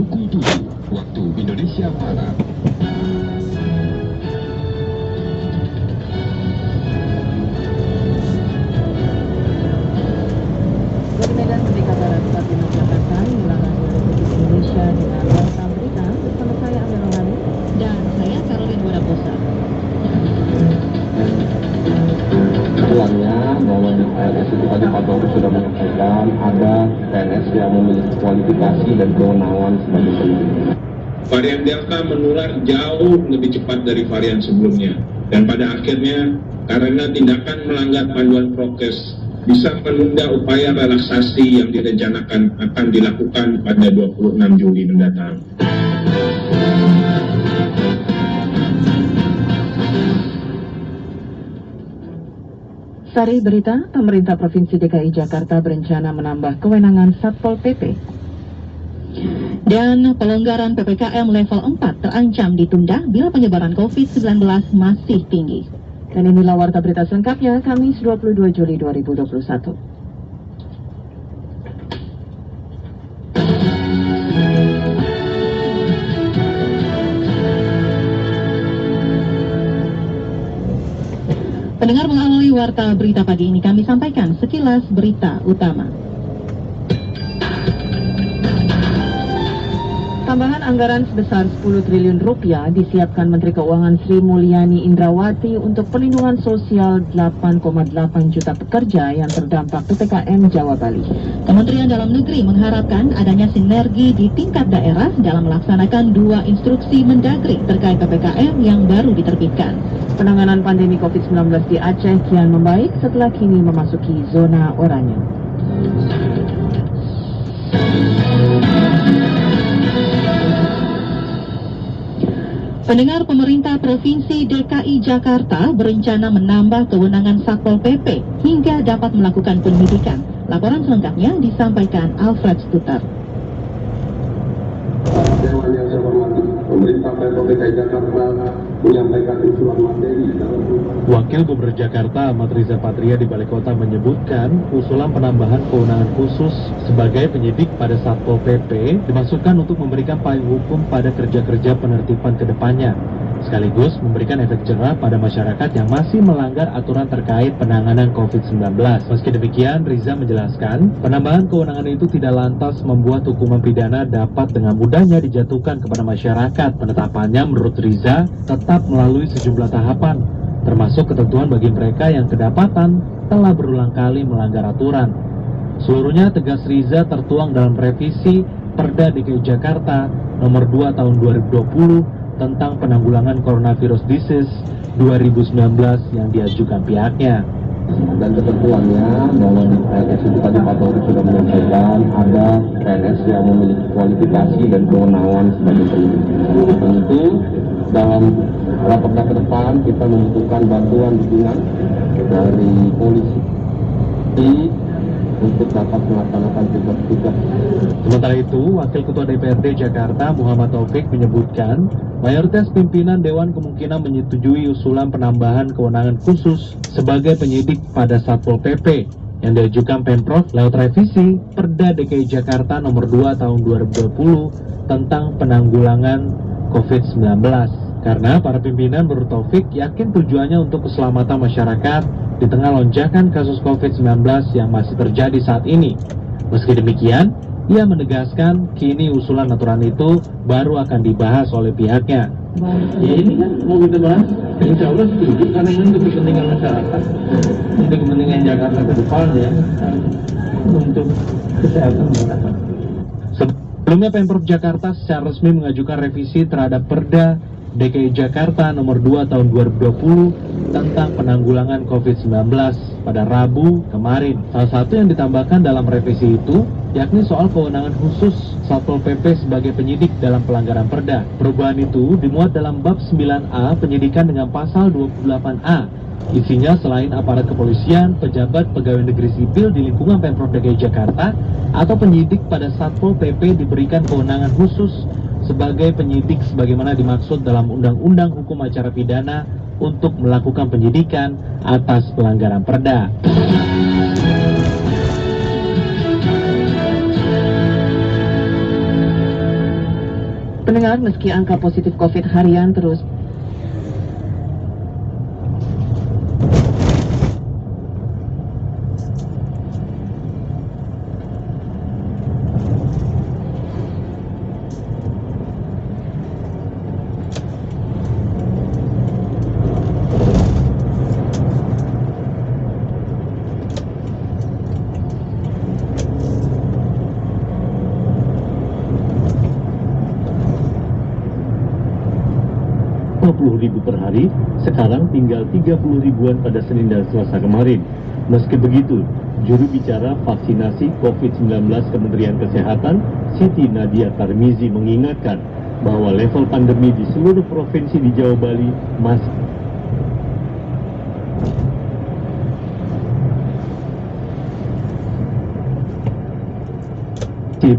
pukul 7 waktu Indonesia Barat. Dari Medan Merdeka Barat, Fatima Jakarta, inilah Radio Republik Indonesia dengan Warta Berita bersama saya Amel Rohani dan saya Caroline Wadaposa. Uangnya bahwa PNS itu tadi Pak Taufik sudah menyampaikan ada PNS yang memiliki kualifikasi dan kewenangan sebagai penyidik. Varian Delta menular jauh lebih cepat dari varian sebelumnya, dan pada akhirnya karena tindakan melanggar panduan prokes bisa menunda upaya relaksasi yang direncanakan akan dilakukan pada 26 Juli mendatang. Sari berita, pemerintah Provinsi DKI Jakarta berencana menambah kewenangan Satpol PP. Dan pelonggaran PPKM level 4 terancam ditunda bila penyebaran COVID-19 masih tinggi. Dan inilah Warta Berita selengkapnya, Kamis 22 Juli 2021. Pendengar, mengawali Warta Berita pagi ini kami sampaikan sekilas berita utama. Tambahan anggaran sebesar 10 triliun rupiah disiapkan Menteri Keuangan Sri Mulyani Indrawati untuk perlindungan sosial 8,8 juta pekerja yang terdampak PPKM Jawa Bali. Kementerian Dalam Negeri mengharapkan adanya sinergi di tingkat daerah dalam melaksanakan 2 instruksi Mendagri terkait PPKM yang baru diterbitkan. Penanganan pandemi COVID-19 di Aceh kian membaik setelah kini memasuki zona oranye. Pendengar, pemerintah Provinsi DKI Jakarta berencana menambah kewenangan Satpol PP hingga dapat melakukan penyidikan. Laporan selengkapnya disampaikan Alfred Stuter. Dewan yang saya hormati, pemerintah Pemprov DKI Jakarta menyampaikan usulan materi dalam Wakil Gubernur Jakarta Ahmad Riza Patria di Balai Kota menyebutkan usulan penambahan kewenangan khusus sebagai penyidik pada Satpol PP dimaksudkan untuk memberikan payung hukum pada kerja-kerja penertiban ke depannya, sekaligus memberikan efek jerah pada masyarakat yang masih melanggar aturan terkait penanganan COVID-19. Meski demikian, Riza menjelaskan penambahan kewenangan itu tidak lantas membuat hukuman pidana dapat dengan mudahnya dijatuhkan kepada masyarakat. Penetapannya menurut Riza tetap melalui sejumlah tahapan, termasuk ketentuan bagi mereka yang kedapatan telah berulang kali melanggar aturan. Seluruhnya, tegas Riza, tertuang dalam revisi Perda DKI Jakarta nomor 2 tahun 2020 tentang penanggulangan coronavirus disease 2019 yang diajukan pihaknya. dan ketentuannya bahwa di PNS itu tadi Pak Taufik sudah menyampaikan ada PNS yang memiliki kualifikasi dan kewenangan sebagai penyidik. Tentu dalam raperda ke depan kita membutuhkan bantuan dukungan dari polisi untuk dapat melaksanakan tugas-tugas. Sementara itu, Wakil Ketua DPRD Jakarta Muhammad Taufik menyebutkan mayoritas pimpinan Dewan kemungkinan menyetujui usulan penambahan kewenangan khusus sebagai penyidik pada Satpol PP yang diajukan Pemprov lewat revisi Perda DKI Jakarta nomor 2 tahun 2020 tentang penanggulangan COVID-19. Karena para pimpinan menurut Taufik yakin tujuannya untuk keselamatan masyarakat di tengah lonjakan kasus COVID-19 yang masih terjadi saat ini. Meski demikian, ia menegaskan kini usulan aturan itu baru akan dibahas oleh pihaknya. Ya ini kan mau kita bahas, insya Allah setuju karena ini untuk kepentingan masyarakat, untuk kepentingan Jakarta ke depan ya, untuk kesehatan masyarakat. Sebelumnya Pemprov Jakarta secara resmi mengajukan revisi terhadap Perda DKI Jakarta nomor 2 tahun 2020 tentang penanggulangan COVID-19 pada Rabu kemarin. Salah satu yang ditambahkan dalam revisi itu yakni soal kewenangan khusus Satpol PP sebagai penyidik dalam pelanggaran Perda. Perubahan itu dimuat dalam bab 9A penyidikan dengan pasal 28A. Isinya selain aparat kepolisian, pejabat pegawai negeri sipil di lingkungan Pemprov DKI Jakarta atau penyidik pada Satpol PP diberikan kewenangan khusus sebagai penyidik sebagaimana dimaksud dalam Undang-Undang Hukum Acara Pidana untuk melakukan penyidikan atas pelanggaran Perda. meski angka positif COVID harian terus ribu per hari, sekarang tinggal 30 ribuan pada Senin dan Selasa kemarin. Meski begitu, juru bicara vaksinasi COVID-19 Kementerian Kesehatan, Siti Nadia Tarmizi mengingatkan bahwa level pandemi di seluruh provinsi di Jawa Bali masih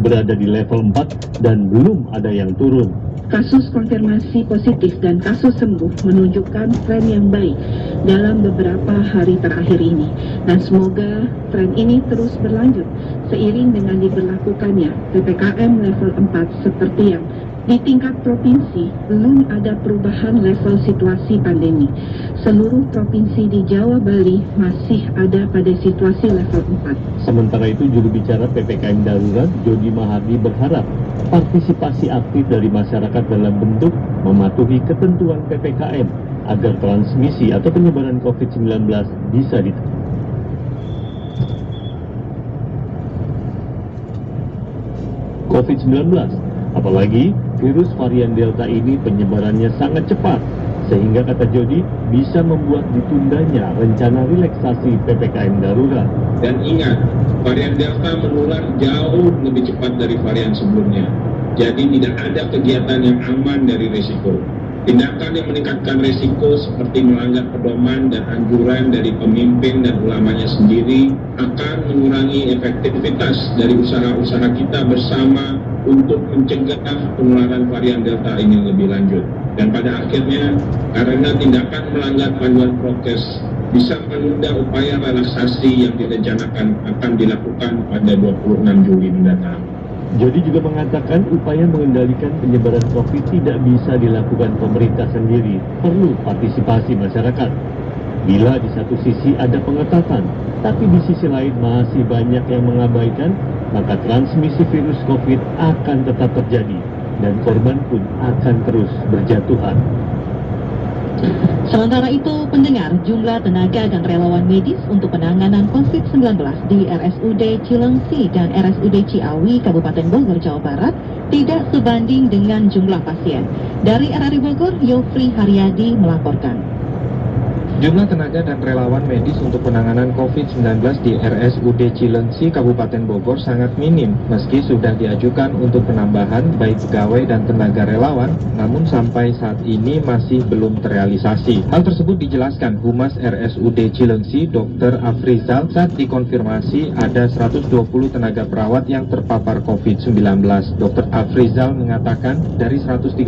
berada di level 4 dan belum ada yang turun. Kasus konfirmasi positif dan kasus sembuh menunjukkan tren yang baik dalam beberapa hari terakhir ini. Dan semoga tren ini terus berlanjut seiring dengan diberlakukannya PPKM level 4 seperti yang di tingkat provinsi belum ada perubahan level situasi pandemi. Seluruh provinsi di Jawa Bali masih ada pada situasi level 4. Sementara itu, juru bicara PPKM Darurat, Jody Mahardi berharap partisipasi aktif dari masyarakat dalam bentuk mematuhi ketentuan PPKM agar transmisi atau penyebaran COVID-19 bisa ditekan. COVID-19, apalagi virus varian Delta ini penyebarannya sangat cepat, sehingga kata Jody bisa membuat ditundanya rencana relaksasi PPKM darurat. Dan ingat, varian Delta menular jauh lebih cepat dari varian sebelumnya. Jadi tidak ada kegiatan yang aman dari risiko. Tindakan yang meningkatkan risiko seperti melanggar pedoman dan anjuran dari pemimpin dan ulamanya sendiri akan mengurangi efektivitas dari usaha-usaha kita bersama untuk mencegah penularan varian Delta ini lebih lanjut. Dan pada akhirnya, karena tindakan melanggar panduan prokes bisa menunda upaya relaksasi yang direncanakan akan dilakukan pada 26 Juli mendatang. Jody juga mengatakan upaya mengendalikan penyebaran COVID tidak bisa dilakukan pemerintah sendiri, perlu partisipasi masyarakat. Bila di satu sisi ada pengetatan, tapi di sisi lain masih banyak yang mengabaikan, maka transmisi virus COVID akan tetap terjadi dan korban pun akan terus berjatuhan. Sementara itu, pendengar, jumlah tenaga dan relawan medis untuk penanganan COVID-19 di RSUD Cilengsi dan RSUD Ciawi, Kabupaten Bogor, Jawa Barat, tidak sebanding dengan jumlah pasien. Dari RRI Bogor, Yofri Haryadi melaporkan. Jumlah tenaga dan relawan medis untuk penanganan COVID-19 di RSUD Cilengsi, Kabupaten Bogor sangat minim, meski sudah diajukan untuk penambahan baik pegawai dan tenaga relawan, namun sampai saat ini masih belum terrealisasi. Hal tersebut dijelaskan Humas RSUD Cilengsi, Dr. Afrizal, saat dikonfirmasi ada 120 tenaga perawat yang terpapar COVID-19. Dr. Afrizal mengatakan dari 130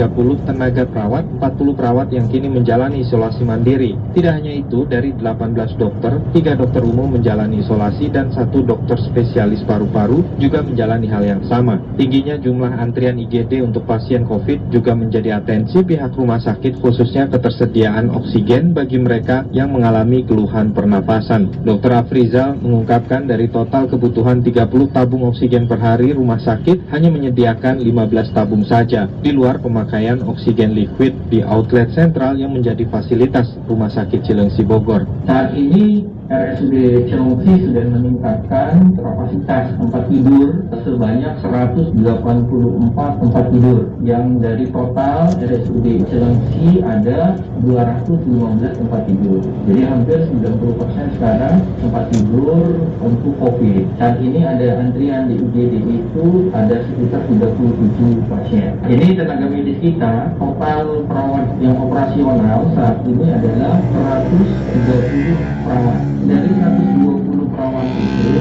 tenaga perawat, 40 perawat yang kini menjalani isolasi mandiri. Tidak hanya itu, dari 18 dokter, 3 dokter umum menjalani isolasi dan 1 dokter spesialis paru-paru juga menjalani hal yang sama. Tingginya jumlah antrian IGD untuk pasien COVID juga menjadi atensi pihak rumah sakit, khususnya ketersediaan oksigen bagi mereka yang mengalami keluhan pernapasan. Dr. Afrizal mengungkapkan dari total kebutuhan 30 tabung oksigen per hari, rumah sakit hanya menyediakan 15 tabung saja, di luar pemakaian oksigen liquid di outlet sentral yang menjadi fasilitas rumah sakit Cilengsi Bogor. Saat ini RSUD Cilengsi sudah meningkatkan kapasitas tempat tidur sebanyak 184 tempat tidur, yang dari total RSUD Cilengsi ada 215 tempat tidur. Jadi hampir 90% sekarang tempat tidur untuk COVID. Saat ini ada antrian di UGD itu ada sekitar 37 pasien. Ini tenaga medis kita, total perawat yang operasional saat ini adalah 130 perawat. Dari 120 perawat itu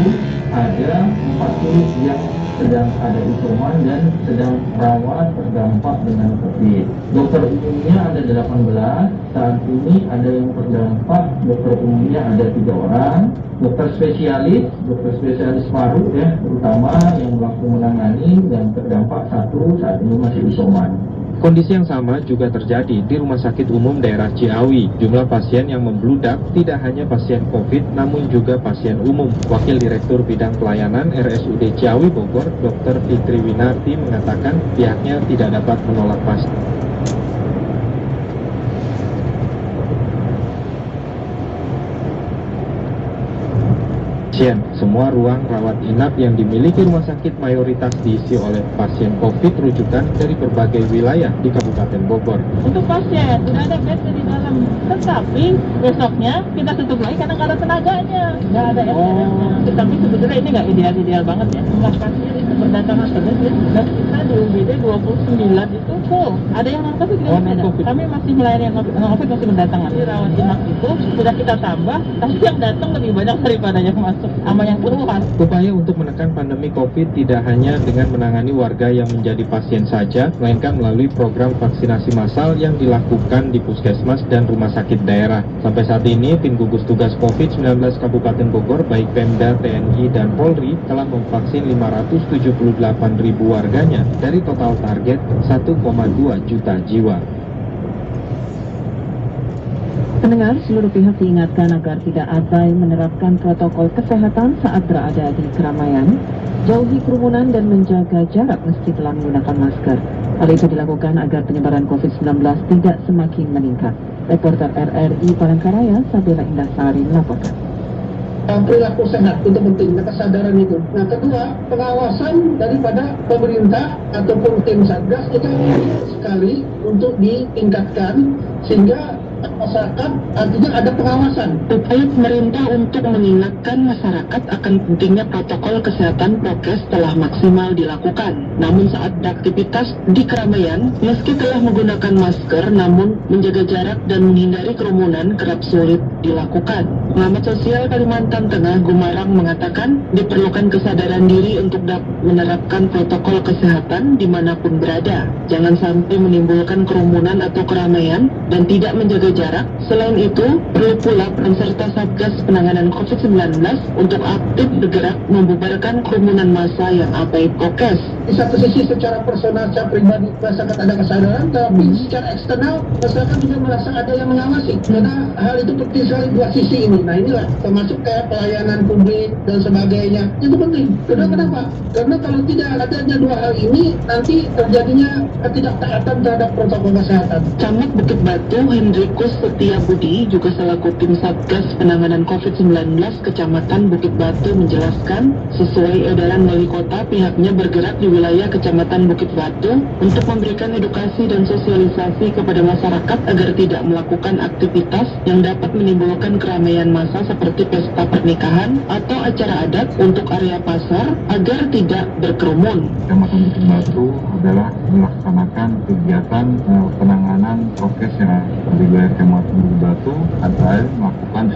ada 40 yang sedang ada isoman dan sedang perawat terdampak dengan COVID. Dokter umumnya ada 18, saat ini ada yang terdampak, dokter umumnya ada 3 orang. Dokter spesialis paru ya, terutama yang langsung menangani, yang terdampak 1, saat ini masih isoman. Kondisi yang sama juga terjadi di Rumah Sakit Umum Daerah Ciawi. Jumlah pasien yang membludak tidak hanya pasien COVID, namun juga pasien umum. Wakil Direktur Bidang Pelayanan RSUD Ciawi Bogor, Dr. Fitri Winarti mengatakan pihaknya tidak dapat menolak pasien. Semua ruang rawat inap yang dimiliki rumah sakit mayoritas diisi oleh pasien COVID rujukan dari berbagai wilayah di Kabupaten Bogor. Untuk pasien, sudah ada bed di dalam. Tetapi besoknya kita tutup lagi karena nggak ada tenaganya, nggak ada SDM-nya. Tetapi sebetulnya ini nggak ideal banget ya. Jumlah pasien itu berdatangan terus ya. Dan kita di UGD 29 itu full. Ada yang non-COVID tidak ada. Kami masih melayani yang non-COVID masih berdatangan. Di rawat inap itu sudah kita tambah, tapi yang datang lebih banyak daripada yang masuk. Yang keluar. Upaya untuk menekan pandemi COVID tidak hanya dengan menangani warga yang menjadi pasien saja, melainkan melalui program vaksinasi massal yang dilakukan di puskesmas dan rumah sakit daerah. Sampai saat ini, tim gugus tugas COVID-19 Kabupaten Bogor, baik Pemda, TNI, dan Polri, telah memvaksin 578.000 warganya dari total target 1,2 juta jiwa. Pendengar, seluruh pihak diingatkan agar tidak abai menerapkan protokol kesehatan saat berada di keramaian, jauhi kerumunan dan menjaga jarak meski telah menggunakan masker. Hal itu dilakukan agar penyebaran COVID-19 tidak semakin meningkat. Reporter RRI Palangkaraya, Sabila Indasari melaporkan. Perilaku sehat itu penting, kesadaran itu. Nah, kedua, pengawasan daripada pemerintah ataupun tim Satgas itu sekali untuk ditingkatkan sehingga masyarakat artinya ada pengawasan. Upaya pemerintah untuk mengingatkan masyarakat akan pentingnya protokol kesehatan prokes telah maksimal dilakukan. Namun saat beraktivitas di keramaian, meski telah menggunakan masker, namun menjaga jarak dan menghindari kerumunan kerap sulit dilakukan. Pengamat sosial Kalimantan Tengah Gumarang mengatakan diperlukan kesadaran diri untuk menerapkan protokol kesehatan dimanapun berada. Jangan sampai menimbulkan kerumunan atau keramaian dan tidak menjaga jarak. Selain itu, perlu pula peran serta Satgas Penanganan COVID-19 untuk aktif bergerak membubarkan kerumunan massa yang abai prokes. Di satu sisi secara personal, secara pribadi masyarakat ada kesadaran, tapi secara eksternal masyarakat juga merasa ada yang mengawasi. Karena hal itu penting sekali dua sisi ini. Nah inilah termasuk kayak pelayanan publik dan sebagainya. Itu penting. Kenapa? Karena kalau tidak adanya dua hal ini, nanti terjadinya ketidaktaatan terhadap protokol kesehatan. Camat Bukit Batu Hendrikus Setia Budi juga selaku tim Satgas Penanganan COVID-19 Kecamatan Bukit Batu menjelaskan, sesuai edaran wali kota, pihaknya bergerak di wilayah Kecamatan Bukit Batu untuk memberikan edukasi dan sosialisasi kepada masyarakat agar tidak melakukan aktivitas yang dapat menimbulkan keramaian massa seperti pesta pernikahan atau acara adat untuk area pasar agar tidak berkerumun. Kecamatan Bukit Batu adalah melaksanakan kegiatan penanganan prokes yang di wilayah Kecamatan Bukit Batu, antara melakukan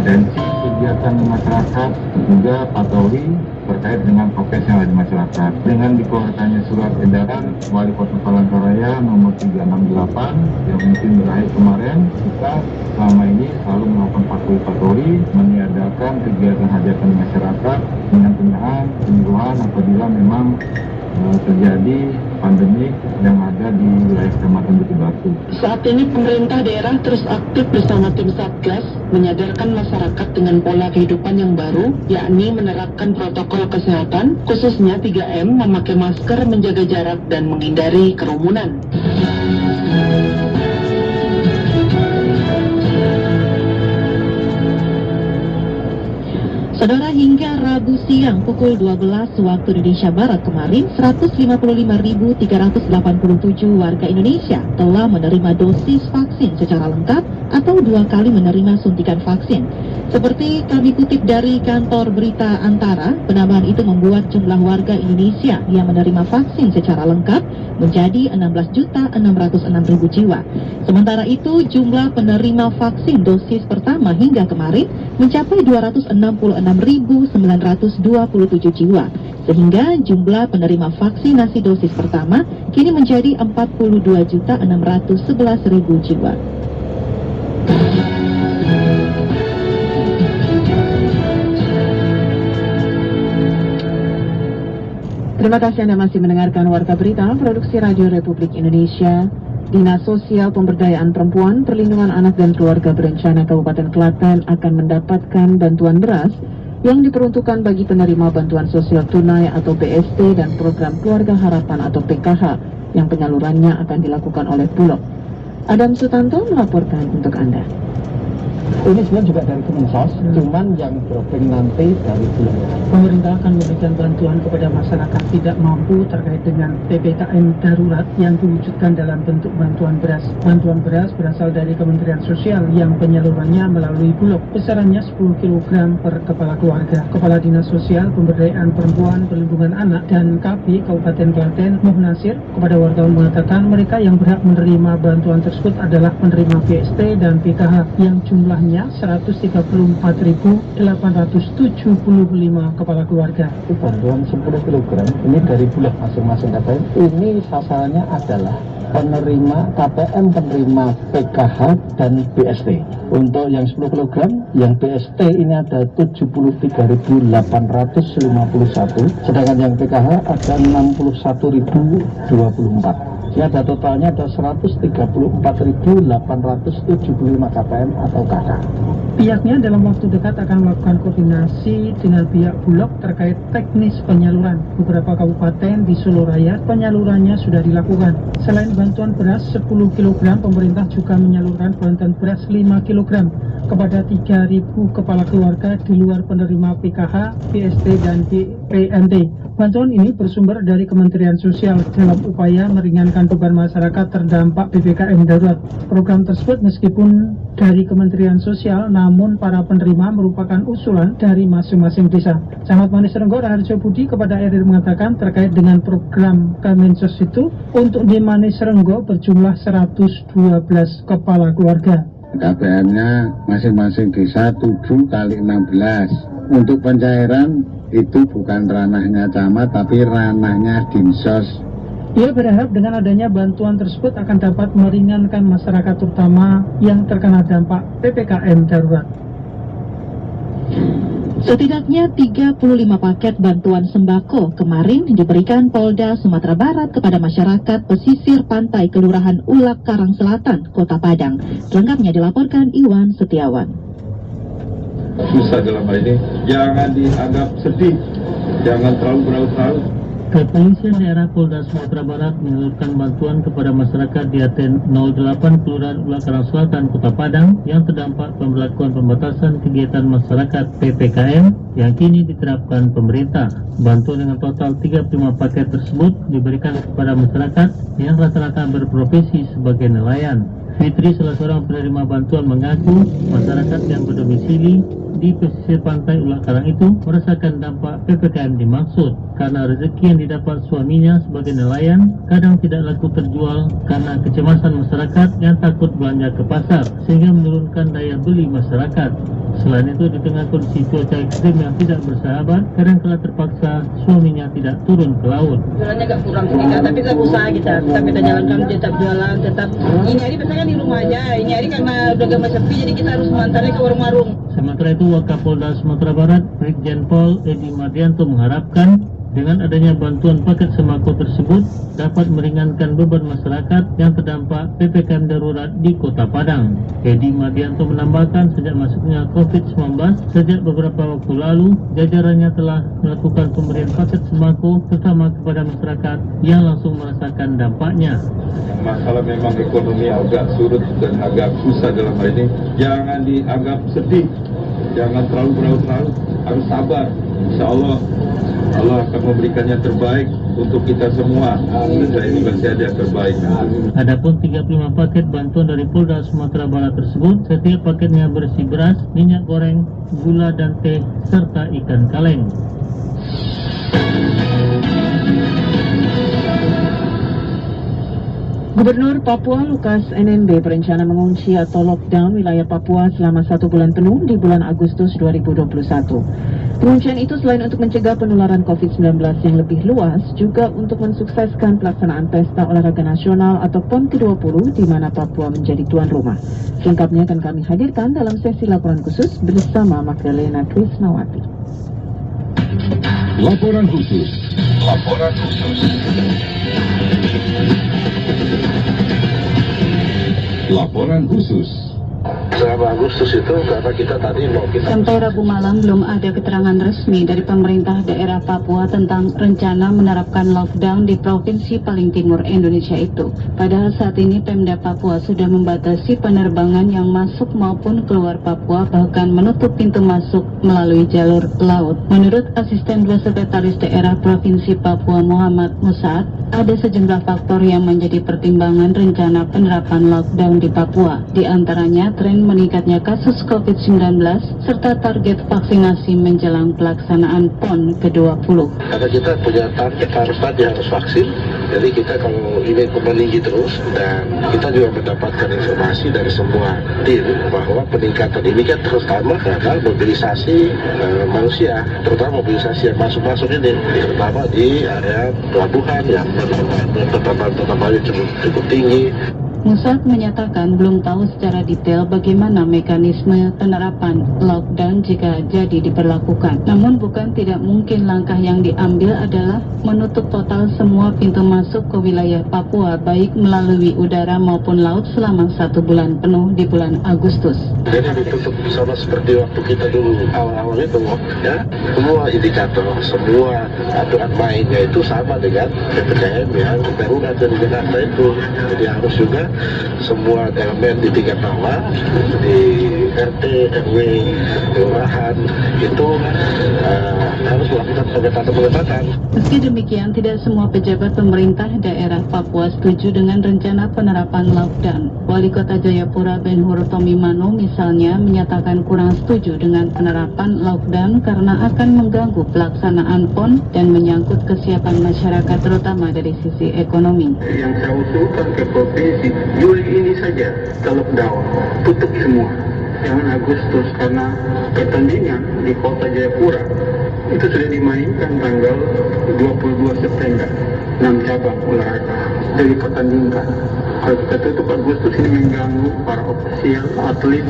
tensi kegiatan masyarakat, juga patroli terkait dengan prokes yang ada di masyarakat. Dengan dikeluarkannya surat edaran Wali Kota Palangkaraya nomor 368 yang mungkin berakhir kemarin, kita selama ini selalu melakukan patroli, meniadakan kegiatan hajatan masyarakat dengan penyuluhan apabila memang terjadi pandemi yang ada di wilayah Kecamatan Bukit Batu. Saat ini pemerintah daerah terus aktif bersama tim Satgas menyadarkan masyarakat dengan pola kehidupan yang baru, yakni menerapkan protokol kesehatan, khususnya 3M, memakai masker, menjaga jarak, dan menghindari kerumunan. Saudara, hingga Rabu siang pukul 12 waktu Indonesia Barat kemarin, 155.387 warga Indonesia telah menerima dosis vaksin secara lengkap atau 2 kali menerima suntikan vaksin. Seperti kami kutip dari kantor berita Antara, penambahan itu membuat jumlah warga Indonesia yang menerima vaksin secara lengkap menjadi 16.606.000 jiwa. Sementara itu, jumlah penerima vaksin dosis pertama hingga kemarin mencapai 266.927 jiwa. Sehingga jumlah penerima vaksinasi dosis pertama kini menjadi 42.611.000 jiwa. Terima kasih Anda masih mendengarkan Warta Berita Produksi Radio Republik Indonesia. Dinas Sosial Pemberdayaan Perempuan, Perlindungan Anak dan Keluarga Berencana Kabupaten Klaten akan mendapatkan bantuan beras yang diperuntukkan bagi penerima bantuan sosial tunai atau BST dan program Keluarga Harapan atau PKH yang penyalurannya akan dilakukan oleh Bulog. Adam Sutanto melaporkan untuk Anda. Ini sebenarnya juga dari Kemensos, cuman yang dropping nanti dari Bulog. Pemerintah akan memberikan bantuan kepada masyarakat tidak mampu terkait dengan PPKM darurat yang diwujudkan dalam bentuk bantuan beras. Bantuan beras berasal dari Kementerian Sosial yang penyalurannya melalui Bulog. Besarannya 10 kg per kepala keluarga. Kepala Dinas Sosial Pemberdayaan Perempuan, Perlindungan Anak dan KB Kabupaten Klaten, Nuh Nasir, kepada wartawan mengatakan mereka yang berhak menerima bantuan tersebut adalah penerima BST dan PKH yang jumlahnya 134.875 kepala keluarga. Bantuan 10 kg ini dari Bulog masing-masing KPM. Ini sasarannya adalah penerima KPM, penerima PKH dan BST. Untuk yang 10 kg, yang BST ini ada 73.851, sedangkan yang PKH ada 61.024. Ini ada totalnya ada 134.875 KPM atau KK. Pihaknya dalam waktu dekat akan melakukan koordinasi dengan pihak Bulog terkait teknis penyaluran. Beberapa kabupaten di Solo Raya penyalurannya sudah dilakukan. Selain bantuan beras 10 kg, pemerintah juga menyalurkan bantuan beras 5 kg kepada 3.000 kepala keluarga di luar penerima PKH, BST, dan PNT. Bantuan ini bersumber dari Kementerian Sosial dalam upaya meringankan beban masyarakat terdampak PPKM darurat. Program tersebut meskipun dari Kementerian Sosial, namun para penerima merupakan usulan dari masing-masing desa. Camat Manis Renggo Raharjo Budi kepada RRI mengatakan terkait dengan program Kemensos itu, untuk di Manis Renggo berjumlah 112 kepala keluarga. KPM-nya masing-masing desa 7 kali 16. Untuk pencairan itu bukan ranahnya camat, tapi ranahnya Dinsos. Ia berharap dengan adanya bantuan tersebut akan dapat meringankan masyarakat terutama yang terkena dampak PPKM darurat. Setidaknya 35 paket bantuan sembako kemarin diberikan Polda Sumatera Barat kepada masyarakat pesisir pantai Kelurahan Ulak Karang Selatan, Kota Padang. Selengkapnya dilaporkan Iwan Setiawan. Susah dalam hal ini, jangan dianggap sedih, jangan terlalu berlarut-larut. Kepolisian daerah Polda Sumatera Barat menyalurkan bantuan kepada masyarakat di ATN 08 Kelurahan Ulak Karang Selatan, Kota Padang yang terdampak pemberlakuan pembatasan kegiatan masyarakat PPKM yang kini diterapkan pemerintah. Bantuan dengan total 35 paket tersebut diberikan kepada masyarakat yang rata-rata berprofesi sebagai nelayan. Fitri, salah seorang penerima bantuan, mengaku masyarakat yang berdomisili di pesisir pantai Ulak Karang itu merasakan dampak PPKM dimaksud karena rezeki yang didapat suaminya sebagai nelayan kadang tidak laku terjual karena kecemasan masyarakat yang takut belanja ke pasar sehingga menurunkan daya beli masyarakat. Selain itu, di tengah kondisi cuaca ekstrim yang tidak bersahabat, kadang-kala terpaksa suaminya tidak turun ke laut. Jualannya agak kurang sedikit, tapi tetap usaha kita jalankan, tetap jualan, tetap. Ini hari biasanya di rumah aja, ini hari karena udah gak sepi, jadi kita harus mengantarnya ke warung-warung. Sementara itu, Wakapolda Sumatera Barat, Brigjen Pol Edi Mardianto mengharapkan dengan adanya bantuan paket sembako tersebut dapat meringankan beban masyarakat yang terdampak PPKM darurat di Kota Padang. Edi Mardianto menambahkan sejak masuknya COVID-19, sejak beberapa waktu lalu, jajarannya telah melakukan pemberian paket sembako terutama kepada masyarakat yang langsung merasakan dampaknya. Masalah memang ekonomi agak surut dan agak susah dalam hal ini. Jangan dianggap sedih, jangan terlalu berlarut-larut, harus sabar. Insya Allah akan memberikan yang terbaik untuk kita semua. Saya ini masih ada yang terbaik. Adapun 35 paket bantuan dari Polda Sumatera Barat tersebut, setiap paketnya berisi beras, minyak goreng, gula dan teh, serta ikan kaleng. Gubernur Papua Lukas NMB berencana mengunci atau lockdown wilayah Papua selama 1 bulan penuh di bulan Agustus 2021. Penguncian itu selain untuk mencegah penularan COVID-19 yang lebih luas, juga untuk mensukseskan pelaksanaan Pesta Olahraga Nasional atau PON ke-20 di mana Papua menjadi tuan rumah. Selengkapnya akan kami hadirkan dalam sesi laporan khusus bersama Magdalena Krisnawati. Laporan khusus. Laporan khusus. Laporan khusus. Selama Agustus itu karena kita tadi mau kita... Sampai Rabu malam belum ada keterangan resmi dari pemerintah daerah Papua tentang rencana menerapkan lockdown di provinsi paling timur Indonesia itu. Padahal saat ini Pemda Papua sudah membatasi penerbangan yang masuk maupun keluar Papua, bahkan menutup pintu masuk melalui jalur laut. Menurut Asisten Dua Sekretaris Daerah Provinsi Papua Muhammad Musaad, ada sejumlah faktor yang menjadi pertimbangan rencana penerapan lockdown di Papua. Di antaranya tren meningkatnya kasus COVID-19 serta target vaksinasi menjelang pelaksanaan PON ke-20. Karena kita punya target harus vaksin, jadi kita kalau ini meninggi terus, dan kita juga mendapatkan informasi dari semua tim bahwa peningkatan ini kan terutama karena mobilisasi manusia, terutama mobilisasi yang masuk-masuk ini, terutama di area pelabuhan yang penambahannya cukup tinggi. Musaad menyatakan belum tahu secara detail bagaimana mekanisme penerapan lockdown jika jadi diberlakukan. Namun bukan tidak mungkin langkah yang diambil adalah menutup total semua pintu masuk ke wilayah Papua, baik melalui udara maupun laut selama 1 bulan penuh di bulan Agustus. Jadi ditutup sama seperti waktu kita dulu awal-awal itu, ya, semua indikator, semua aturan mainnya itu sama dengan PPKM yang darurat dari Jakarta itu. Jadi harus juga semua elemen di tingkat bawah, di RT, RW, kelurahan itu harus melakukan pengetatan. Meski demikian, tidak semua pejabat pemerintah daerah Papua setuju dengan rencana penerapan lockdown. Wali Kota Jayapura Ben-Hur Tomimano misalnya menyatakan kurang setuju dengan penerapan lockdown karena akan mengganggu pelaksanaan PON dan menyangkut kesiapan masyarakat terutama dari sisi ekonomi. Yang saya usulkan ke provinsi, Juli ini saja ke lockdown, tutup semua. Jangan Agustus, karena pertandingan di Kota Jayapura itu sudah dimainkan tanggal 22 September. 6 cabang olahraga sudah dipertandingkan. Kalau kita tutup Agustus ini mengganggu para ofisial, atlet,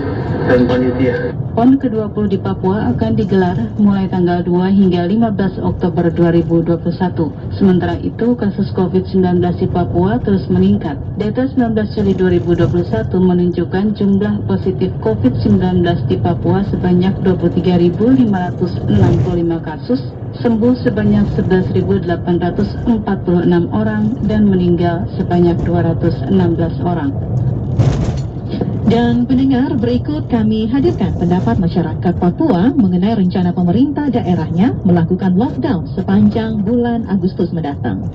dan panitia. PON ke-20 di Papua akan digelar mulai tanggal 2 hingga 15 Oktober 2021. Sementara itu, kasus COVID-19 di Papua terus meningkat. Data 19 Juli 2021 menunjukkan jumlah positif COVID-19 di Papua sebanyak 23.565 kasus, sembuh sebanyak 11.846 orang, dan meninggal sebanyak 216 orang. Dan pendengar, berikut kami hadirkan pendapat masyarakat Papua mengenai rencana pemerintah daerahnya melakukan lockdown sepanjang bulan Agustus mendatang.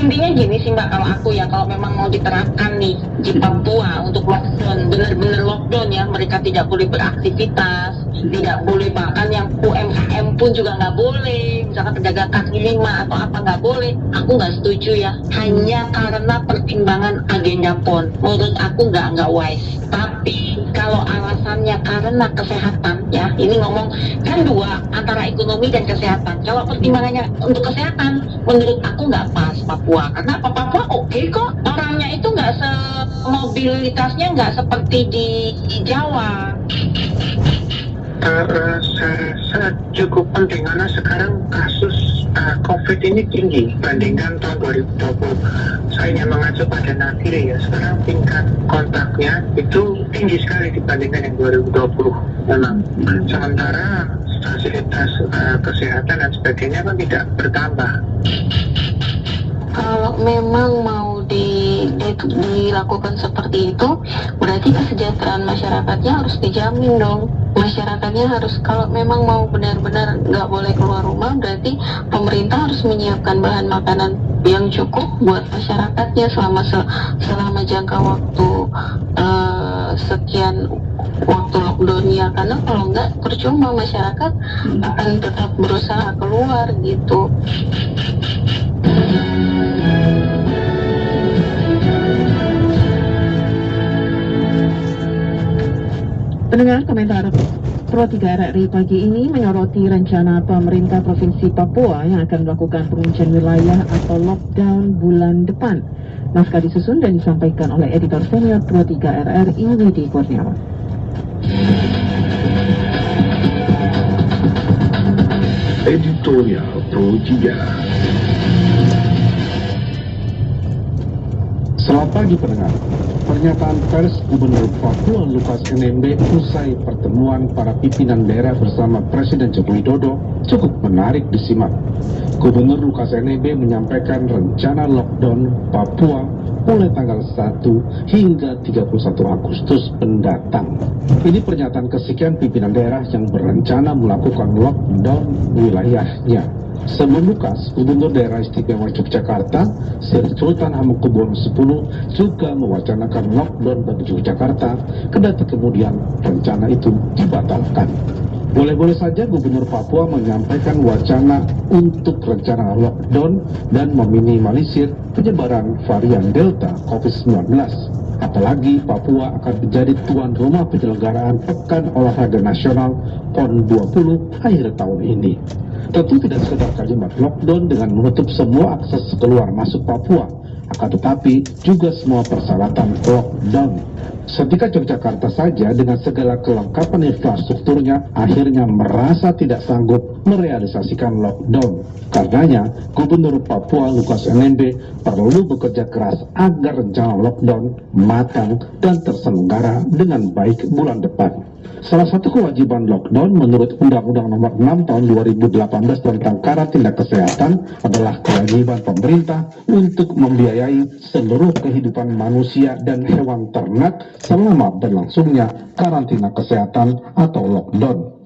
Intinya gini sih Mbak, kalau aku ya, kalau memang mau diterapkan nih di Papua untuk lockdown, benar-benar lockdown ya, mereka tidak boleh beraktivitas, tidak boleh, bahkan yang UMKM pun juga nggak boleh, misalkan pedagang kaki lima atau apa nggak boleh. Aku nggak setuju ya, hanya karena pertimbangan agenda PON. Menurut aku nggak wise. Tapi kalau alasannya karena kesehatan ya, ini ngomong kan dua, antara ekonomi dan kesehatan. Kalau pertimbangannya untuk kesehatan, menurut aku nggak pas Papua. Karena Papua oke kok, orangnya itu nggak mobilitasnya nggak seperti di Jawa. Saya rasa cukup penting karena sekarang kasus COVID ini tinggi bandingkan tahun 2020. Saya ingin mengacu pada Natire ya, sekarang tingkat kontaknya itu tinggi sekali dibandingkan yang 2020 memang. Sementara fasilitas kesehatan dan sebagainya kan tidak bertambah. Kalau memang mau dilakukan seperti itu, berarti kesejahteraan masyarakatnya harus dijamin dong. Masyarakatnya harus, kalau memang mau benar-benar nggak boleh keluar rumah, berarti pemerintah harus menyiapkan bahan makanan yang cukup buat masyarakatnya selama jangka waktu sekian waktu lockdownnya. Karena kalau nggak, percuma masyarakat akan tetap berusaha keluar gitu. Pendengar, komentar Pro 3 RRI pagi ini menyoroti rencana pemerintah Provinsi Papua yang akan melakukan penguncian wilayah atau lockdown bulan depan. Naskah disusun dan disampaikan oleh editor senior Pro 3 RRI Widi Kurniawan. Editorial Pro 3. Selamat pagi pendengar. Pernyataan pers Gubernur Papua Lukas NMB usai pertemuan para pimpinan daerah bersama Presiden Joko Widodo cukup menarik disimak. Gubernur Lukas NMB menyampaikan rencana lockdown Papua mulai tanggal 1 hingga 31 Agustus mendatang. Ini pernyataan kesekian pimpinan daerah yang berencana melakukan lockdown wilayahnya. Sebelum Lukas, Gubernur Daerah Istimewa Yogyakarta, Sri Sultan Hamengkubuwono X juga mewacanakan lockdown bagi Yogyakarta, kendati kemudian rencana itu dibatalkan. Boleh-boleh saja Gubernur Papua menyampaikan wacana untuk rencana lockdown dan meminimalisir penyebaran varian Delta COVID-19. Apalagi Papua akan menjadi tuan rumah penyelenggaraan Pekan Olahraga Nasional PON 20 akhir tahun ini. Tentu tidak sekedar kalimat lockdown dengan menutup semua akses keluar masuk Papua, akan tetapi juga semua persyaratan lockdown. Setika Yogyakarta saja dengan segala kelengkapan infrastrukturnya akhirnya merasa tidak sanggup merealisasikan lockdown. Karenanya, Gubernur Papua Lukas NMB perlu bekerja keras agar rencana lockdown matang dan terselenggara dengan baik bulan depan. Salah satu kewajiban lockdown menurut Undang-Undang Nomor 6 Tahun 2018 tentang karantina kesehatan adalah kewajiban pemerintah untuk membiayai seluruh kehidupan manusia dan hewan ternak selama berlangsungnya karantina kesehatan atau lockdown.